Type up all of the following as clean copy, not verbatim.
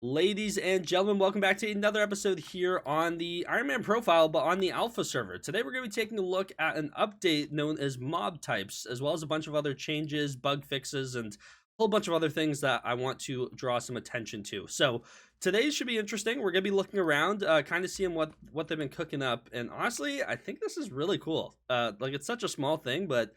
Ladies and gentlemen, welcome back to another episode here on the Iron Man profile, but on the Alpha server. Today we're going to be taking a look at an update known as mob types, as well as a bunch of other changes, bug fixes, and a whole bunch of other things that I want to draw some attention to. So today should be interesting. We're going to be looking around, kind of seeing what they've been cooking up. And honestly, I think this is really cool. Like, it's such a small thing, but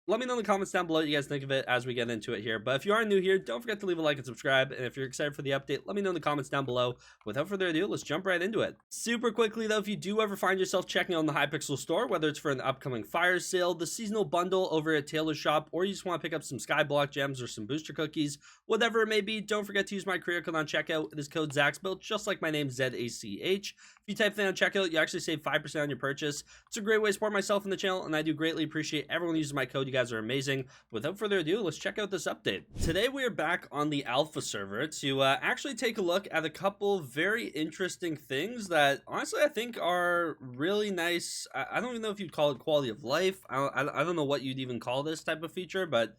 let me know in the comments down below what you guys think of it as we get into it here. But if you are new here, don't forget to leave a like and subscribe. And if you're excited for the update, let me know in the comments down below. Without further ado, let's jump right into it. Super quickly though, if you do ever find yourself checking on the Hypixel store, whether it's for an upcoming fire sale, the seasonal bundle over at Taylor's shop, or you just want to pick up some Skyblock gems or some booster cookies, whatever it may be, don't forget to use my career code on checkout. It is code ZachPlaysAN, just like my name, ZACH. If you type that on checkout, you actually save 5% on your purchase. It's a great way to support myself and the channel, and I do greatly appreciate everyone who uses my code. You guys are amazing. Without further ado, let's check out this update. Today we are back on the Alpha server to actually take a look at a couple very interesting things that honestly I think are really nice. I don't even know if you'd call it quality of life. I don't know what you'd even call this type of feature, but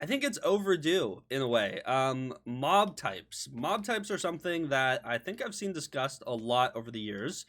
I think it's overdue in a way. Mob types. Mob types are something that I think I've seen discussed a lot over the years.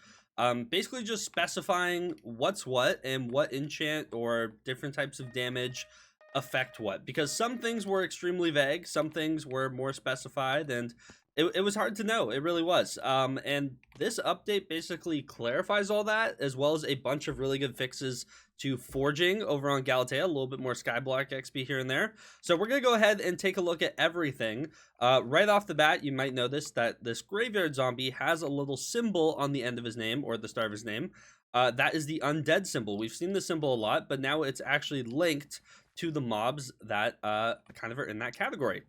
Basically just specifying what's what and what enchant or different types of damage affect what, because some things were extremely vague, some things were more specified, and it was hard to know. It really was. And this update basically clarifies all that, as well as a bunch of really good fixes to forging over on Galatea, a little bit more Skyblock XP here and there. So we're going to go ahead and take a look at everything. Right off the bat, you might notice that this graveyard zombie has a little symbol on the end of his name, or the start of his name. That is the undead symbol. We've seen the symbol a lot, but now it's actually linked to the mobs that kind of are in that category.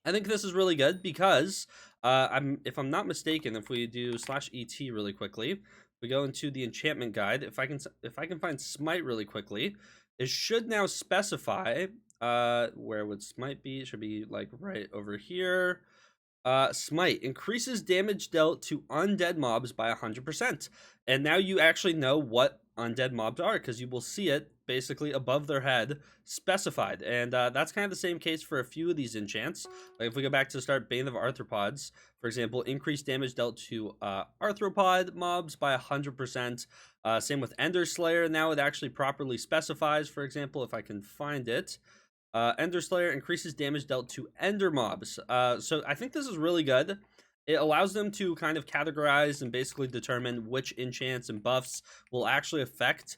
I think this is really good because if I'm not mistaken, if we do /ET really quickly, we go into the enchantment guide. If I can find Smite really quickly, it should now specify where would Smite be. It should be like right over here. Smite increases damage dealt to undead mobs by 100%. And now you actually know what undead mobs are, because you will see it basically above their head specified. And that's kind of the same case for a few of these enchants. Like if we go back to the start, Bane of Arthropods, for example, increased damage dealt to arthropod mobs by 100%. Same with Ender Slayer. Now it actually properly specifies. For example, if I can find it, Ender Slayer increases damage dealt to ender mobs. So I think this is really good. It allows them to kind of categorize and basically determine which enchants and buffs will actually affect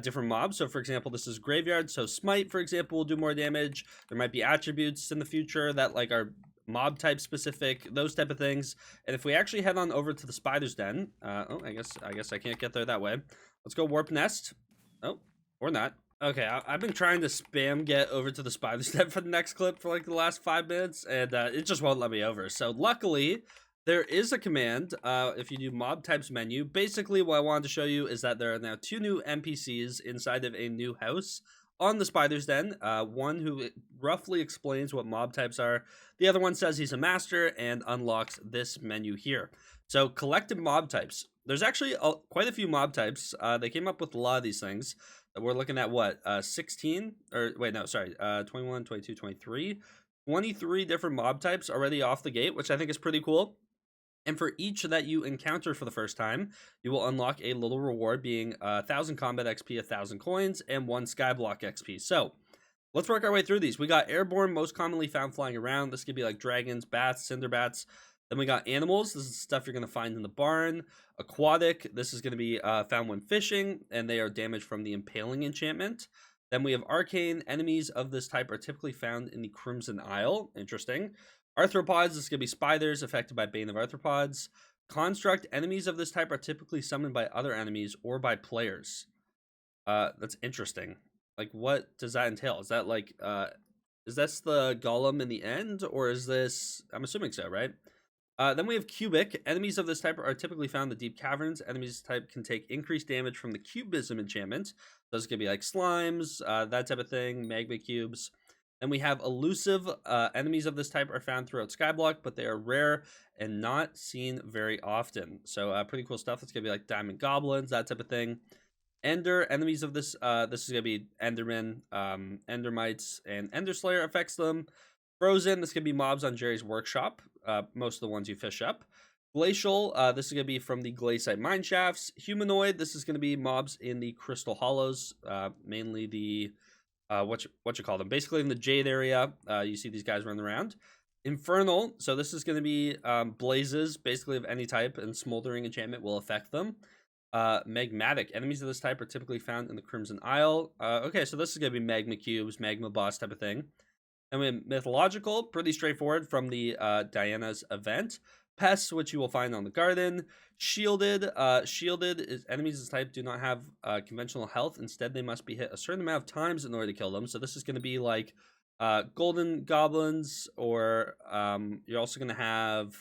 different mobs. So for example, this is Graveyard, so Smite, for example, will do more damage. There might be attributes in the future that like are mob type specific, those type of things. And if we actually head on over to the Spider's Den, oh, I guess I can't get there that way. Let's go Warp Nest. Oh, or not. Okay, I've been trying to spam get over to the Spider's Den for the next clip for like the last 5 minutes, and it just won't let me over. So luckily, there is a command. If you do mob types menu, basically what I wanted to show you is that there are now 2 new NPCs inside of a new house on the Spider's Den. One who roughly explains what mob types are. The other one says he's a master and unlocks this menu here. So collective mob types. There's actually quite a few mob types. They came up with a lot of these things. We're looking at what, 16 or wait, no, sorry, 21, 22, 23, 23 different mob types already off the gate, which I think is pretty cool. And for each that you encounter for the first time, you will unlock a little reward, being 1,000 combat XP, 1,000 coins, and 1 Skyblock XP. So let's work our way through these. We got airborne, most commonly found flying around. This could be like dragons, bats, cinder bats. Then we got animals. This is stuff you're going to find in the barn. Aquatic. This is going to be found when fishing, and they are damaged from the impaling enchantment. Then we have arcane. Enemies of this type are typically found in the Crimson Isle. Interesting. Arthropods. This is going to be spiders affected by Bane of Arthropods. Construct. Enemies of this type are typically summoned by other enemies or by players. That's interesting. Like, what does that entail? Is that like, is this the golem in the end, or is this? I'm assuming so, right? Then we have cubic. Enemies of this type are typically found in the deep caverns. Enemies of this type can take increased damage from the cubism enchantment. Those could be like slimes, that type of thing, magma cubes. Then we have elusive. Enemies of this type are found throughout Skyblock, but they are rare and not seen very often. So pretty cool stuff. That's going to be like diamond goblins, that type of thing. Ender. Enemies of this, this is going to be Enderman, Endermites, and Ender Slayer affects them. Frozen, this could be mobs on Jerry's workshop. most of the ones you fish up. Glacial, this is going to be from the glacial mine shafts. Humanoid, this is going to be mobs in the crystal hollows, mainly the what you call them, basically in the jade area. You see these guys running around. Infernal, so this is going to be blazes, basically of any type, and smoldering enchantment will affect them. Magmatic, enemies of this type are typically found in the Crimson Isle. Okay, so this is going to be magma cubes, magma boss type of thing. And then mythological, pretty straightforward from the Diana's event. Pests, which you will find on the garden. Shielded, shielded is enemies of this type do not have conventional health. Instead, they must be hit a certain amount of times in order to kill them. So this is going to be like golden goblins, or you're also going to have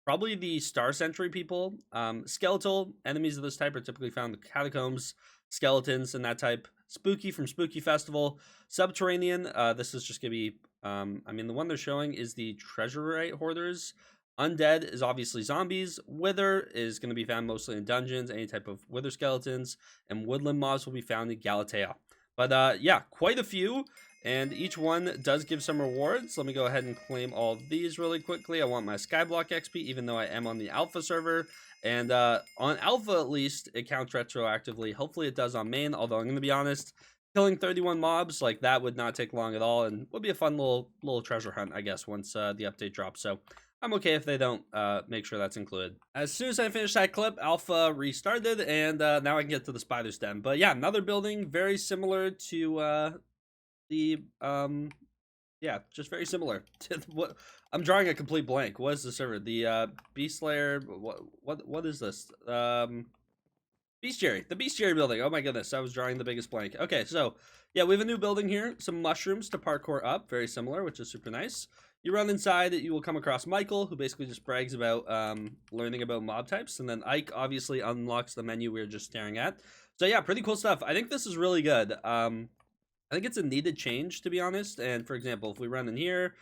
probably the Star Sentry people. Skeletal, enemies of this type are typically found in the catacombs. Skeletons and that type. Spooky from Spooky Festival. Subterranean, this is just going to be, I mean, the one they're showing is the Treasurite Hoarders. Undead is obviously zombies. Wither is going to be found mostly in dungeons, any type of wither skeletons. And woodland mobs will be found in Galatea. But yeah, quite a few. And each one does give some rewards. Let me go ahead and claim all of these really quickly. I want my Skyblock XP, even though I am on the Alpha server. And on Alpha, at least, it counts retroactively. Hopefully it does on main, although I'm going to be honest, killing 31 mobs, like, that would not take long at all. And would be a fun little treasure hunt, I guess, once the update drops. So I'm okay if they don't make sure that's included. As soon as I finished that clip, Alpha restarted, and now I can get to the spider stem. But yeah, another building very similar to the yeah, just very similar to what I'm drawing a complete blank. What is the server? The Beast Slayer. What is this? Bestiary. The Bestiary building. Oh my goodness, I was drawing the biggest blank. Okay, so yeah, we have a new building here. Some mushrooms to parkour up, very similar, which is super nice. You run inside, you will come across Michael, who basically just brags about learning about mob types, and then Ike obviously unlocks the menu we were just staring at. So yeah, pretty cool stuff. I think this is really good. I think it's a needed change, to be honest. And for example, if we run in here,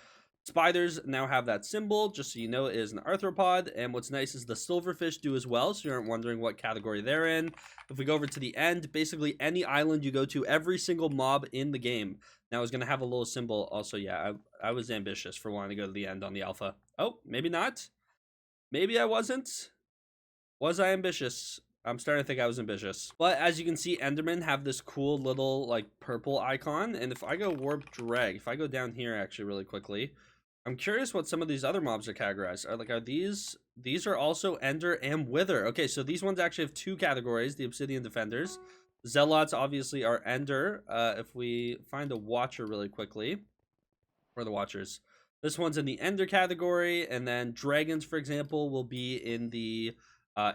spiders now have that symbol, just so you know it is an arthropod. And what's nice is the silverfish do as well, so you aren't wondering what category they're in. If we go over to the end, basically any island you go to, every single mob in the game now is going to have a little symbol. Also, yeah, I was ambitious for wanting to go to the end on the Alpha. Oh, maybe not. Maybe I wasn't. Was I ambitious? I'm starting to think I was ambitious. But as you can see, Endermen have this cool little, like, purple icon. And if I go Warp Drag, if I go down here actually really quickly, I'm curious what some of these other mobs are categorized. Are these are also Ender and Wither. Okay, so these ones actually have two categories, the Obsidian Defenders. Zealots obviously are Ender. If we find a Watcher really quickly, where are the Watchers? This one's in the Ender category, and then Dragons, for example, will be in the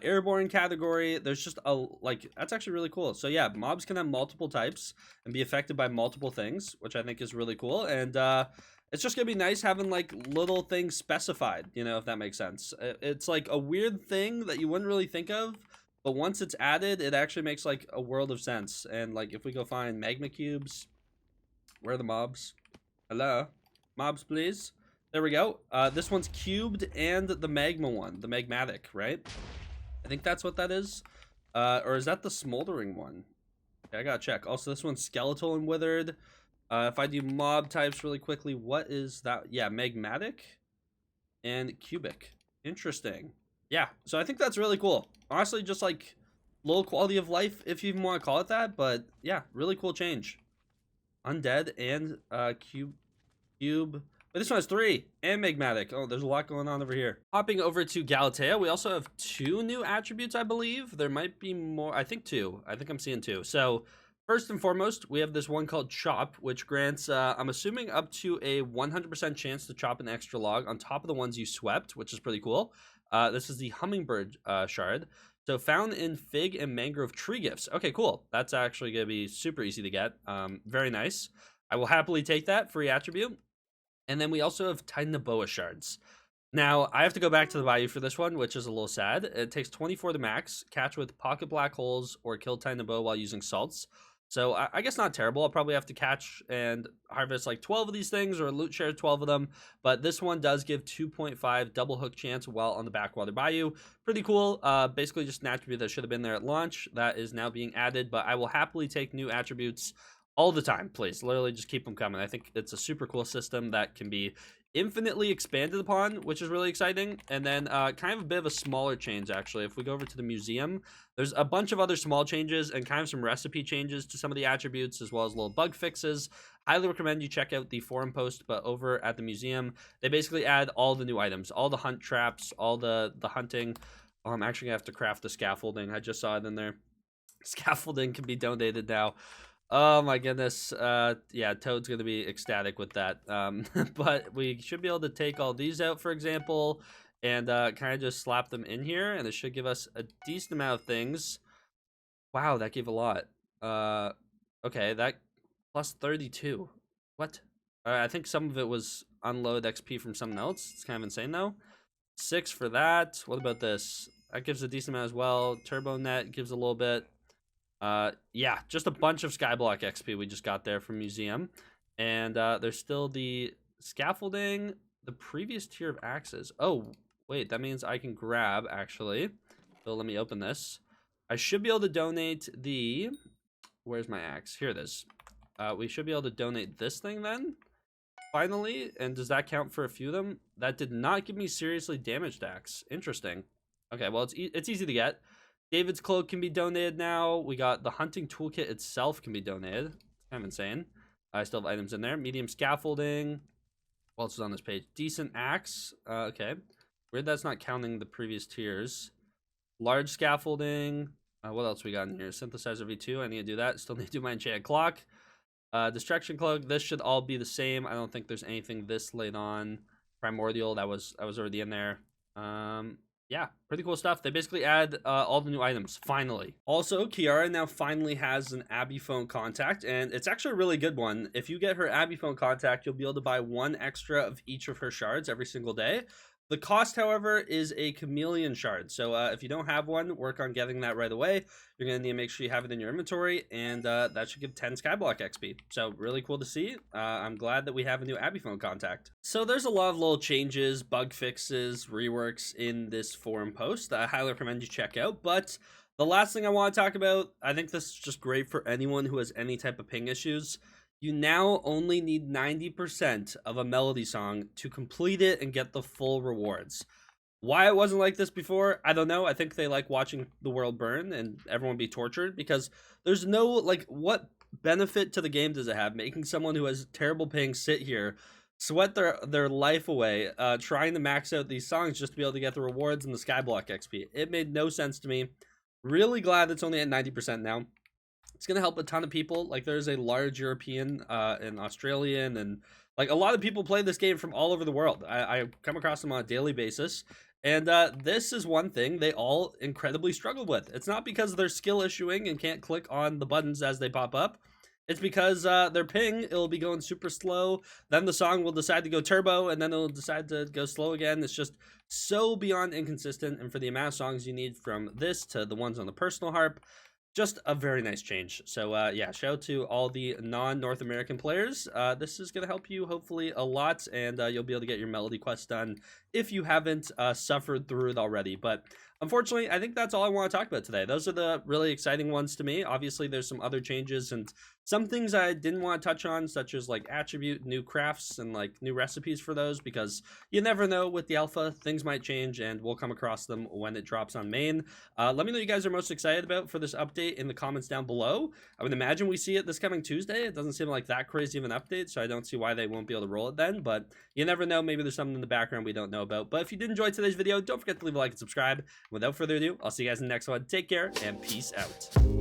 airborne category. There's just that's actually really cool. So yeah, mobs can have multiple types and be affected by multiple things, which I think is really cool. And it's just gonna be nice having like little things specified, you know, if that makes sense. It's like a weird thing that you wouldn't really think of, but once it's added, it actually makes like a world of sense. And like if we go find magma cubes, where are the mobs? Hello, mobs, please. There we go. This one's cubed, and the magma one, the magmatic, right? I think that's what that is. Or is that the smoldering one? Okay, I gotta check. Also, this one's skeletal and withered. If I do mob types really quickly, what is that? Yeah, magmatic and cubic. Interesting. Yeah, so I think that's really cool. Honestly, just like low quality of life, if you even want to call it that. But yeah, really cool change. Undead and cube. But this one has 3 and magmatic. Oh, there's a lot going on over here. Hopping over to Galatea, we also have 2 new attributes, I believe. There might be more. I think 2. I think I'm seeing 2. So first and foremost, we have this one called Chop, which grants, I'm assuming, up to a 100% chance to chop an extra log on top of the ones you swept, which is pretty cool. This is the Hummingbird shard. So found in fig and mangrove tree gifts. Okay, cool. That's actually going to be super easy to get. Very nice. I will happily take that free attribute. And then we also have Titanoboa shards. Now, I have to go back to the bayou for this one, which is a little sad. It takes 24 to max, catch with pocket black holes, or kill Titanoboa while using salts. So I guess not terrible. I'll probably have to catch and harvest like 12 of these things, or loot share 12 of them. But this one does give 2.5 double hook chance while on the backwater bayou. Pretty cool. Basically just an attribute that should have been there at launch. That is now being added, but I will happily take new attributes all the time, please. Literally just keep them coming. I think it's a super cool system that can be infinitely expanded upon, which is really exciting. And then kind of a bit of a smaller change, actually. If we go over to the museum, there's a bunch of other small changes and kind of some recipe changes to some of the attributes, as well as little bug fixes. Highly recommend you check out the forum post. But over at the museum, they basically add all the new items, all the hunt traps, all the hunting. Oh, I'm actually gonna have to craft the scaffolding. I just saw it in there. Scaffolding can be donated now. Oh my goodness. Yeah, Toad's gonna be ecstatic with that. But we should be able to take all these out, for example, and kind of just slap them in here, and it should give us a decent amount of things. Wow, that gave a lot. Okay, that plus 32. What? I think some of it was unload XP from something else. It's kind of insane though. 6 for that. What about this? That gives a decent amount as well. Turbo net gives a little bit. Yeah, just a bunch of Skyblock XP we just got there from museum. And there's still the scaffolding, the previous tier of axes. Oh, wait, that means I can grab, actually. So let me open this. I should be able to donate the... Where's my axe? Here it is. We should be able to donate this thing then, finally. And does that count for a few of them? That did not give me seriously damaged axe. Interesting. Okay, well, it's easy to get. David's cloak can be donated now. We got the hunting toolkit itself can be donated. Kind of insane. I still have items in there. Medium scaffolding. What else is on this page? Decent axe. Okay. Weird that's not counting the previous tiers. Large scaffolding. What else we got in here? Synthesizer V2. I need to do that. Still need to do my enchanted clock. Distraction cloak. This should all be the same. I don't think there's anything this late on. Primordial. That was already in there. Yeah, pretty cool stuff. They basically add all the new items, finally. Also, Kiara now finally has an Abby phone contact, and it's actually a really good one. If you get her Abby phone contact, you'll be able to buy 1 extra of each of her shards every single day. The cost, however, is a chameleon shard. So if you don't have one, work on getting that right away. You're going to need to make sure you have it in your inventory, and that should give 10 Skyblock XP. So really cool to see. I'm glad that we have a new Abby phone contact. So there's a lot of little changes, bug fixes, reworks in this forum post that I highly recommend you check out. But the last thing I want to talk about, I think this is just great for anyone who has any type of ping issues. You now only need 90% of a melody song to complete it and get the full rewards. Why it wasn't like this before, I don't know. I think they like watching the world burn and everyone be tortured, because there's no, like, what benefit to the game does it have making someone who has terrible ping sit here, sweat their life away, trying to max out these songs just to be able to get the rewards and the Skyblock XP. It made no sense to me. Really glad it's only at 90% now. It's going to help a ton of people. Like, there's a large European and Australian, and like a lot of people play this game from all over the world. I come across them on a daily basis. And this is one thing they all incredibly struggle with. It's not because they're skill issuing and can't click on the buttons as they pop up. It's because their ping, it'll be going super slow. Then the song will decide to go turbo, and then it'll decide to go slow again. It's just so beyond inconsistent. And for the amount of songs you need from this to the ones on the personal harp, just a very nice change. So yeah, shout out to all the non-North American players. This is going to help you hopefully a lot, and you'll be able to get your melody quest done if you haven't suffered through it already. But unfortunately, I think that's all I want to talk about today. Those are the really exciting ones to me. Obviously, there's some other changes and some things I didn't want to touch on, such as like attribute, new crafts, and like new recipes for those, because you never know with the alpha, things might change, and we'll come across them when it drops on main. Let me know what you guys are most excited about for this update in the comments down below. I would imagine we see it this coming Tuesday. It doesn't seem like that crazy of an update, so I don't see why they won't be able to roll it then, but you never know. Maybe there's something in the background we don't know about. But if you did enjoy today's video, don't forget to leave a like and subscribe. Without further ado, I'll see you guys in the next one. Take care, and peace out.